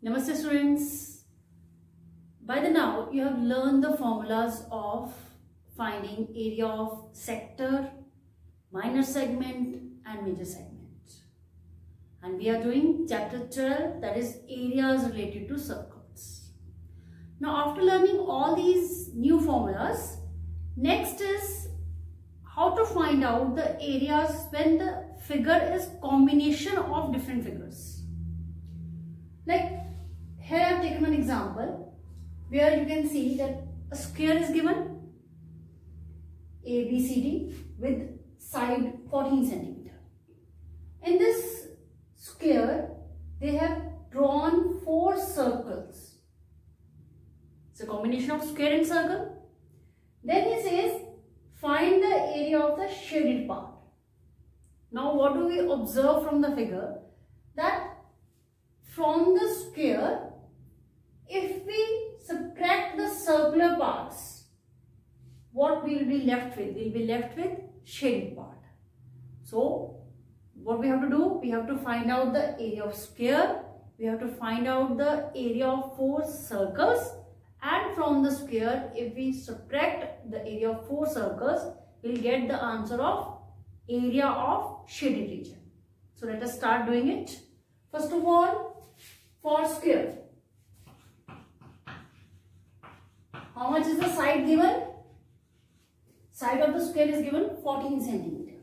Namaste students. By the now you have learned the formulas of finding area of sector, minor segment and major segment. And we are doing chapter 12, that is areas related to circles. Now after learning all these new formulas, next is how to find out the areas when the figure is combination of different figures. Like here I have taken an example where you can see that a square is given ABCD with side 14 centimeter. In this square they have drawn 4 circles. It's a combination of square and circle. Then he says find the area of the shaded part. Now what do we observe from the figure? That from the square, if we subtract the circular parts, what we will be left with? We will be left with shaded part. So what we have to do? We have to find out the area of square. We have to find out the area of 4 circles. And from the square, if we subtract the area of 4 circles, we will get the answer of area of shaded region. So let us start doing it. First of all, for square, how much is the side given? Side of the square is given 14 centimeter.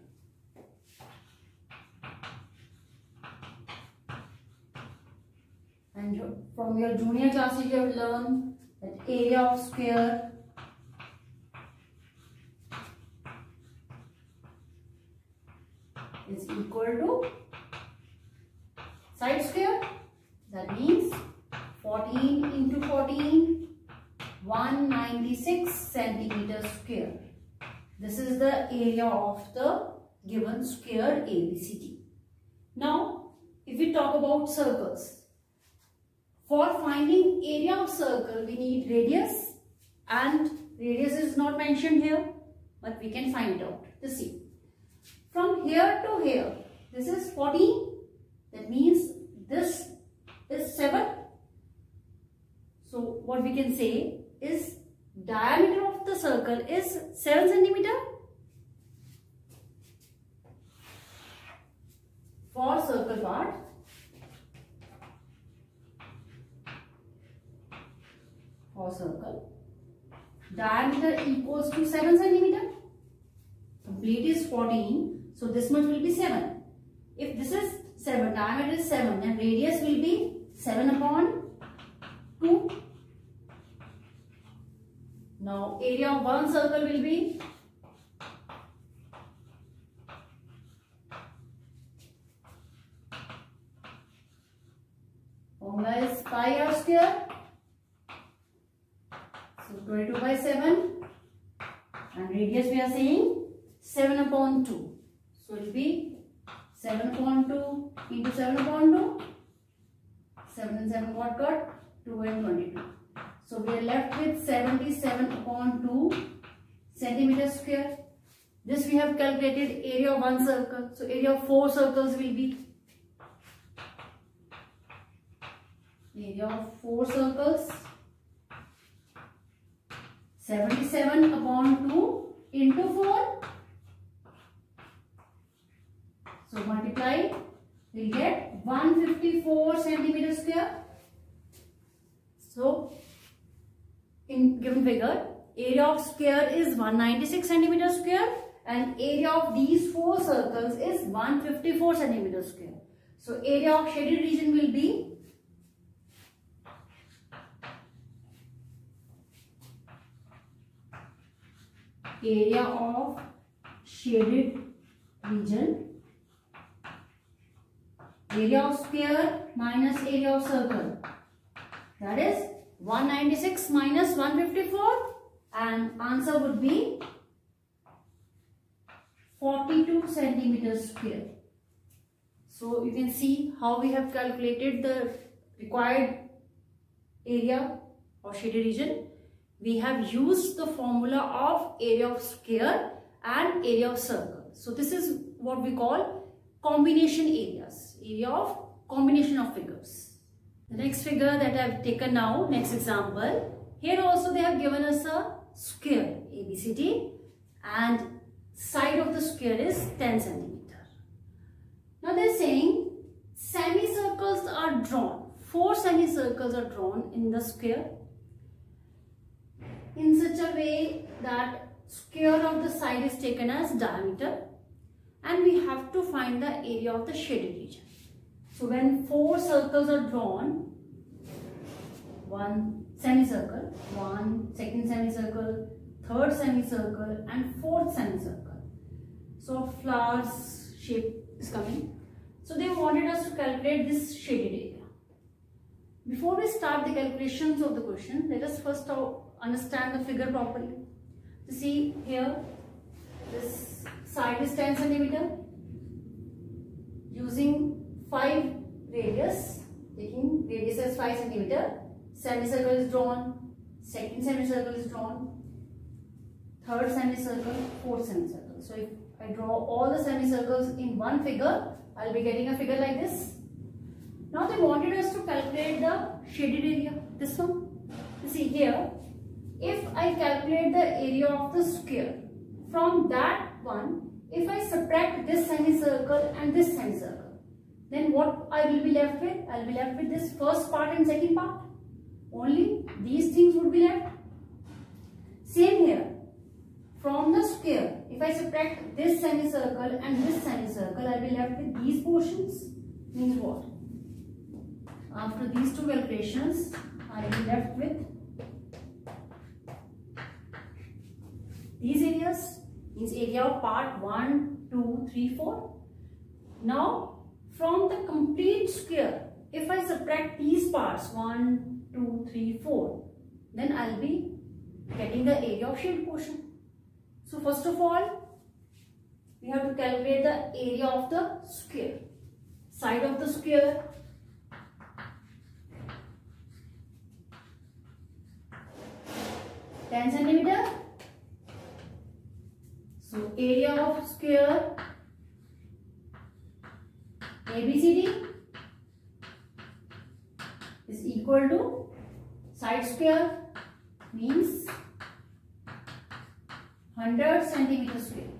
And from your junior classes you have learned that area of square is equal to side square. That means 14 into 14, 196 centimeter square. This is the area of the given square ABCD. Now, if we talk about circles, for finding area of circle, we need radius, and radius is not mentioned here, but we can find out. Let's see. From here to here, this is 14. That means this is 7. So what we can say is diameter of the circle is 7 centimeter. For circle part, for circle, diameter equals to 7 centimeter. Complete is 14. So this much will be 7. If this is 7, diameter is 7, then radius will be 7 upon 2. Now area of one circle will be formula is pi r square. So 22 by 7, and radius we are saying 7 upon 2. So it will be 7 upon 2 into 7 upon 2. 7 and 7 got 2 and 22. So we are left with 77 upon 2 centimeter square. This we have calculated area of one circle. So area of 4 circles will be area of 4 circles 77 upon 2 into 4. So multiply, we will get 154 centimeter square. So in given figure, area of square is 196 centimeter square and area of these 4 circles is 154 centimeter square. So area of shaded region will be area of shaded region, area of square minus area of circle, that is 196 minus 154, and answer would be 42 centimeters square. So you can see how we have calculated the required area of shaded region. We have used the formula of area of square and area of circle. So this is what we call combination areas, area of combination of figures. The next figure that I have taken now, next example. Here also they have given us a square ABCD and side of the square is 10 centimeter. Now they are saying semicircles are drawn. 4 semicircles are drawn in the square in such a way that square of the side is taken as diameter, and we have to find the area of the shaded region. So when 4 circles are drawn, one semicircle, second semicircle, third semicircle and fourth semicircle. So flowers shape is coming. So they wanted us to calculate this shaded area. Before we start the calculations of the question, let us first understand the figure properly. You see here, this side is 10 centimeter. Using 5 radius, taking radius as 5 centimeter, semicircle is drawn, second semicircle is drawn, third semicircle, fourth semicircle. So if I draw all the semicircles in one figure, I will be getting a figure like this. Now they wanted us to calculate the shaded area, this one. You see here, if I calculate the area of the square, from that one, if I subtract this semicircle and this semicircle, then what I will be left with? I will be left with this first part and second part. Only these things would be left. Same here. From the square, if I subtract this semicircle and this semicircle, I will be left with these portions. Means what? After these two calculations, I will be left with these areas. Means area of part 1, 2, 3, 4. Now, from the complete square, if I subtract these parts 1, 2, 3, 4, then I will be getting the area of shaded portion. So first of all, we have to calculate the area of the square. Side of the square, (10 centimeter). So area of square ABCD is equal to side square, means 100 centimeter square.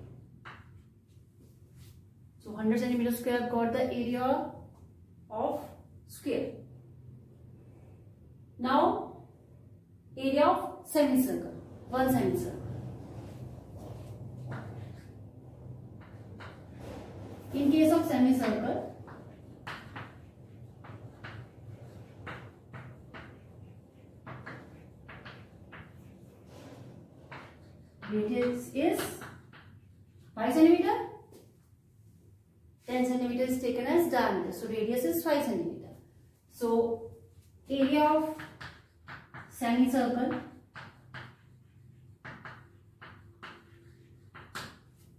So 100 centimeter square got the area of square. Now area of semicircle, one semicircle. In case of semicircle, radius is 5 centimeter. 10 centimeter is taken as diameter. So radius is 5 centimeter. So area of semicircle,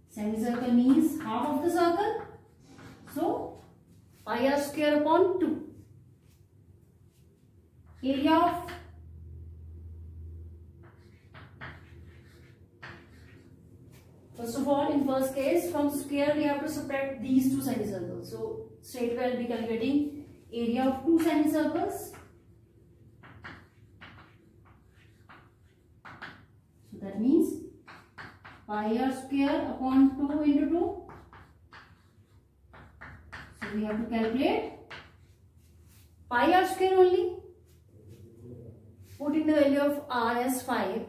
semicircle means half of the circle. So pi r square upon 2. Area of first of all, in first case, from square we have to subtract these two semicircles. So straight away I will be calculating area of 2 semicircles. So that means pi r square upon 2 into 2. So we have to calculate pi r square only. Putting the value of r as 5.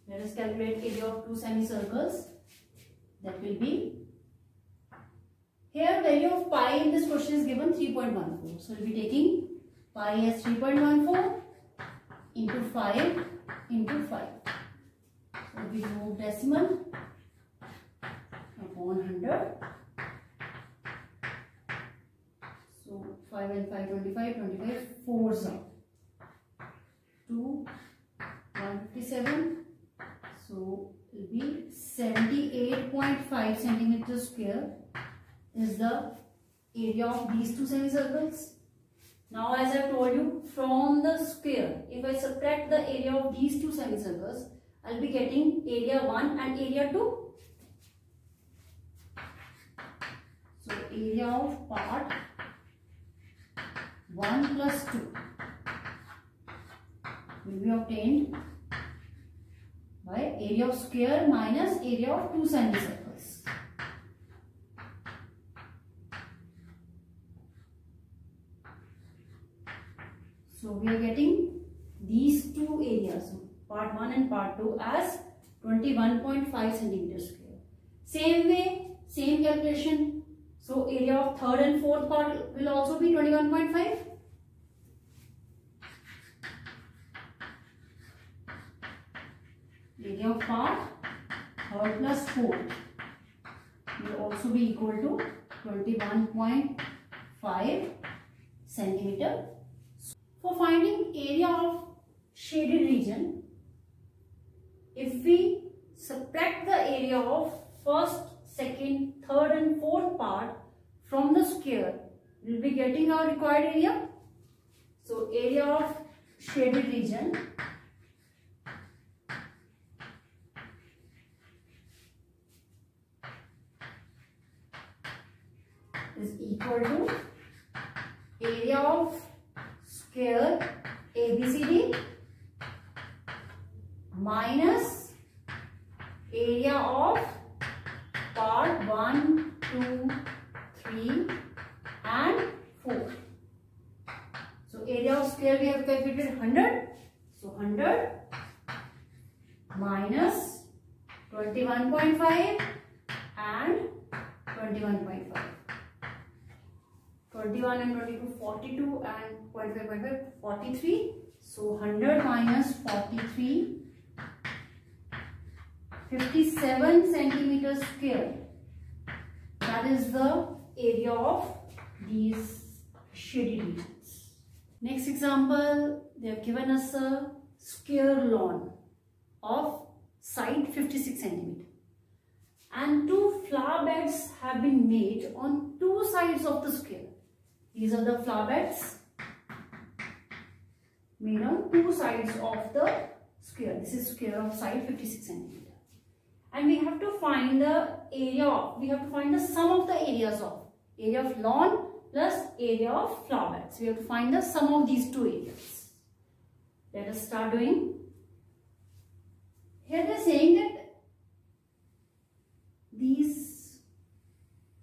Let us calculate area of 2 semicircles. That will be, here value of pi in this question is given 3.14. So we will be taking pi as 3.14 into 5 into 5. So we remove decimal upon 100. So 5 and 5, 25, 25, 4s out. 2, 157. So it will be 78.5 centimeter square is the area of these two semicircles. Now as I have told you, from the square, if I subtract the area of these two semicircles, I will be getting area 1 and area 2. So area of part 1 plus 2 will be obtained by area of square minus area of two semicircles. So we are getting these two areas, part 1 and part 2, as 21.5 centimeters square. Same way, same calculation. So area of third and fourth part will also be 21.5. Area of part third plus fourth will also be equal to 21.5 centimeter. For finding area of shaded region, if we subtract the area of first, second, third and fourth part from the square, we will be getting our required area. So area of shaded region is equal to area of square ABCD minus area of part 1, 2, 3 and 4. So area of square we have calculated 100. So 100 minus 21.5 and 21.5. 21 and 22, 42 and 0.5, 43. So 100 minus 43, 57 centimeters square. That is the area of these shaded regions. Next example, they have given us a square lawn of side 56 centimeter. And two flower beds have been made on two sides of the square. These are the flower beds made on two sides of the square. This is square of side 56 centimeter. And we have to find the area, we have to find the sum of the areas of area of lawn plus area of flower beds. We have to find the sum of these two areas. Let us start doing. Here they are saying that these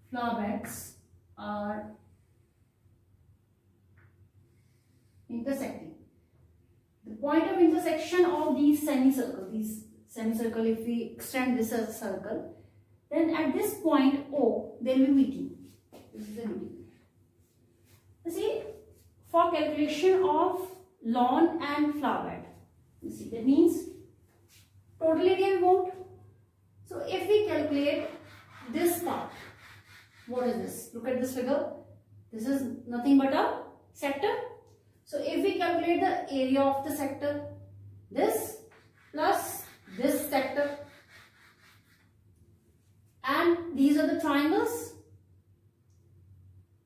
flower beds are intersecting. The point of intersection of these semicircle, if we extend this as a circle, then at this point O, they will be meeting. This is the meeting. You see, for calculation of lawn and flower bed, you see, that means total area we want. So if we calculate this part, what is this? Look at this figure. This is nothing but a sector. So if we calculate the area of the sector, this plus this sector, and these are the triangles,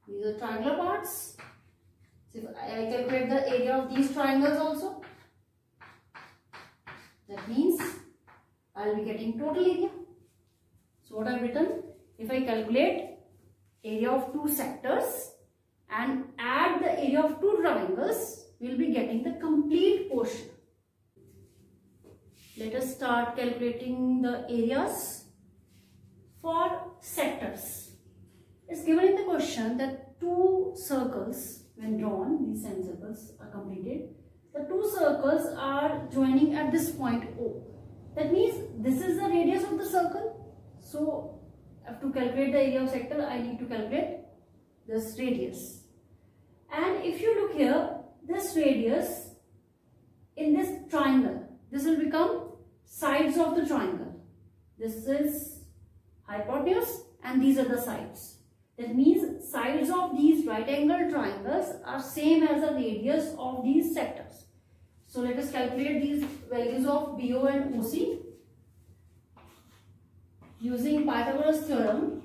these are triangular parts. So if I calculate the area of these triangles also, that means I will be getting total area. So what I have written, if I calculate area of two sectors and add the area of two triangles, we will be getting the complete portion. Let us start calculating the areas for sectors. It's given in the question that two circles, when drawn, these semicircles are completed, the two circles are joining at this point O. That means this is the radius of the circle. So to calculate the area of sector, I need to calculate this radius. And if you look here, this radius in this triangle, this will become sides of the triangle. This is hypotenuse and these are the sides. That means sides of these right angle triangles are same as the radius of these sectors. So let us calculate these values of BO and OC using Pythagoras theorem.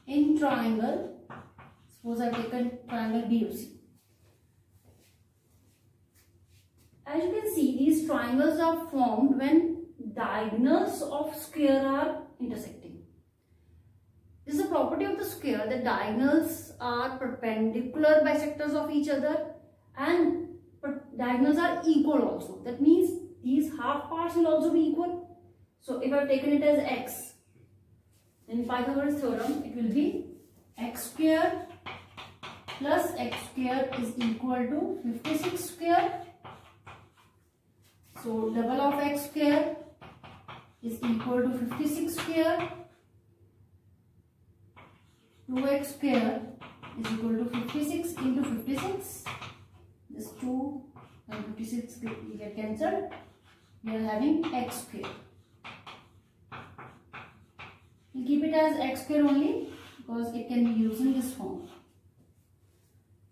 In triangle, suppose I have taken triangle BOC. as you can see, these triangles are formed when diagonals of square are intersecting. This is a property of the square that diagonals are perpendicular bisectors of each other and diagonals are equal also. That means these half parts will also be equal. So if I have taken it as x, then Pythagoras theorem, it will be x square plus x square is equal to 56 square. So double of x square is equal to 56 square. 2x square is equal to 56 into 56. This 2 and 56 will get cancelled. We are having x square. We'll keep it as x square only because it can be used in this form.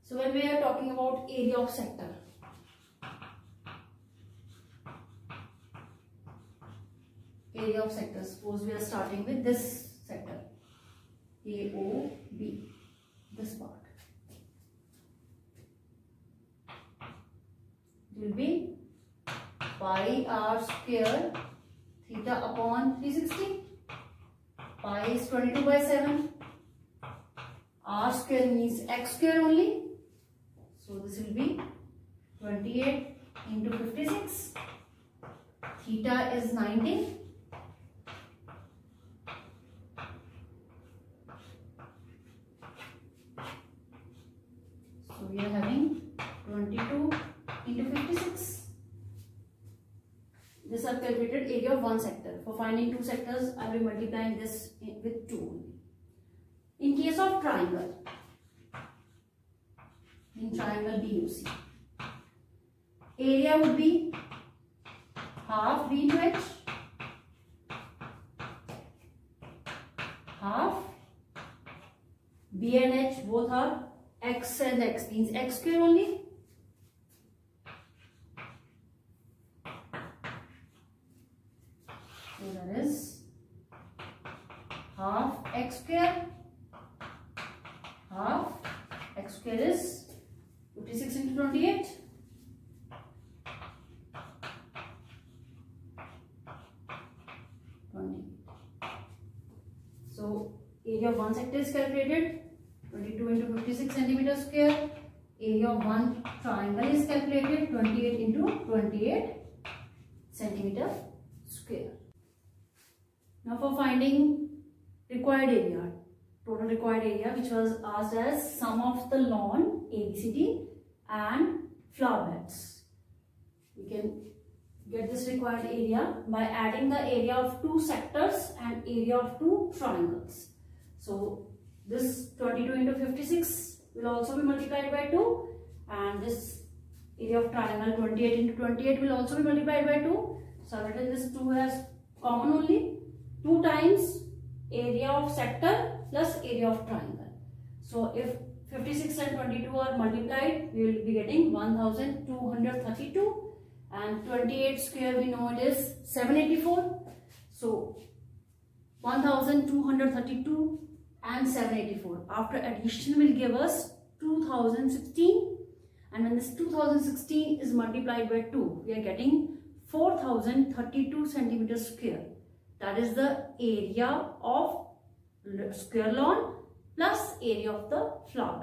So when we are talking about area of sector, suppose we are starting with this sector AOB, this part. It will be pi r square theta upon 360. Pi is 22 by 7. R square means x square only. So this will be 28 into 56. Theta is 90. So we are having 22 into 56. This I've calculated area of one sector. For finding two sectors, I will be multiplying this with 2 only. In case of triangle, in triangle BOC, area would be half B into H, half B and H both are x and x, means x square only. So that is half x square. Half x square is 56 into 28. So area of one sector is calculated, 22 into 56 centimeter square. Area of one triangle is calculated, 28 into 28 centimeter square. Now for finding required area, total required area, which was asked as sum of the lawn ABCD and flower beds. We can get this required area by adding the area of two sectors and area of two triangles. So this 22 into 56 will also be multiplied by 2, and this area of triangle 28 into 28 will also be multiplied by 2. So I've written this 2 as common only. 2 times area of sector plus area of triangle. So if 56 and 22 are multiplied, we will be getting 1232, and 28 square we know it is 784. So 1232 and 784 after addition will give us 2016, and when this 2016 is multiplied by 2, we are getting 4032 centimeters square. That is the area of square lawn plus area of the flower.